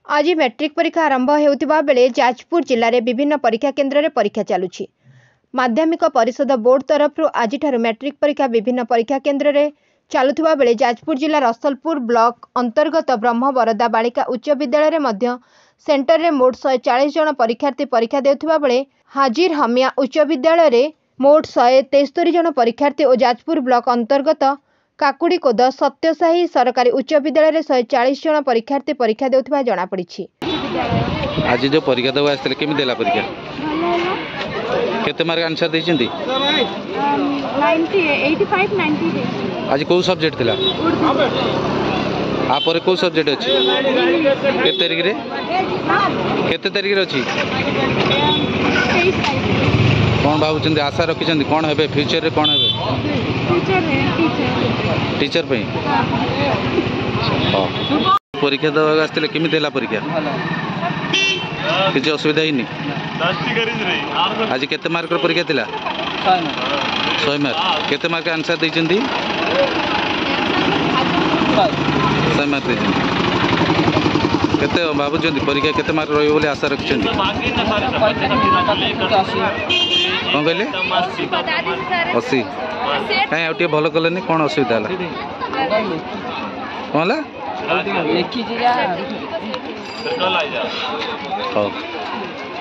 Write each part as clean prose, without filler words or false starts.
आज मैट्रिक परीक्षा आरंभ होता बेले जाजपुर जिले में विभिन्न परीक्षा केन्द्र में परीक्षा चलुछि। माध्यमिक परिषद बोर्ड तरफ आज मैट्रिक परीक्षा विभिन्न परीक्षा केन्द्र में चलुवा बेले जाजपुर जिला रसलपुर ब्लॉक अंतर्गत ब्रह्म बरदा बालिका उच्च विद्यालय में सेंटर में मोट 140 जन परीक्षार्थी परीक्षा देउथिबा बेले हाजिर हमिया उच्च विद्यालय में मोट 173 जन परीक्षार्थी और जाजपुर ब्लॉक अंतर्गत काकुड़ीकोद सत्यसाही सरकारी उच्च विद्यालय में 140 जन परीक्षार्थी परीक्षा देउथिबा जणा पड़िछि। आज जो परीक्षा देवा आस्ते केमि देला परीक्षा केते मार्क आंसर दैछन्ती 90 85 90 आज को सब्जेक्ट थिला आप को सब्जेक्ट अछि केते तारीख रे अछि कौन भावुचंदी आशा रखिचंदी कौन हेबे फ्यूचर रे कौन हेबे टीचर पे परीक्षा देवा आस्ते केमि देला परीक्षा किसी असुविधा ही नहीं। आज केते मार्क परीक्षा थिला 100 मार्क केते मार्क आंसर दैछन्ती 100 मार्क दैछन्ती केते भावुचंदी परीक्षा केते मार्क रहियो बोली आशा रखिचंदी कौन कहले 80 कहीं आउटे भल कले कौन असुविधा कौन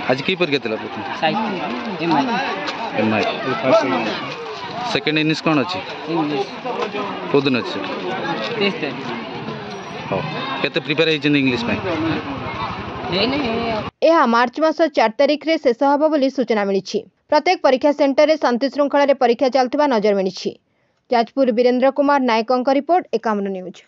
आज की परीक्षा सेकेंड इंग्लिश कौन अच्छी कौ दिन अच्छे केते प्रिपेयर होइछन इंग्लिश में यह मार्च मास 4 तारिख रे शेष हबो बोली सूचना मिली। प्रत्येक परीक्षा सेंटर में शांति श्रृंखला परीक्षा चलता नजर मिली। जाजपुर वीरेंद्र कुमार नायकों रिपोर्ट 51 न्यूज।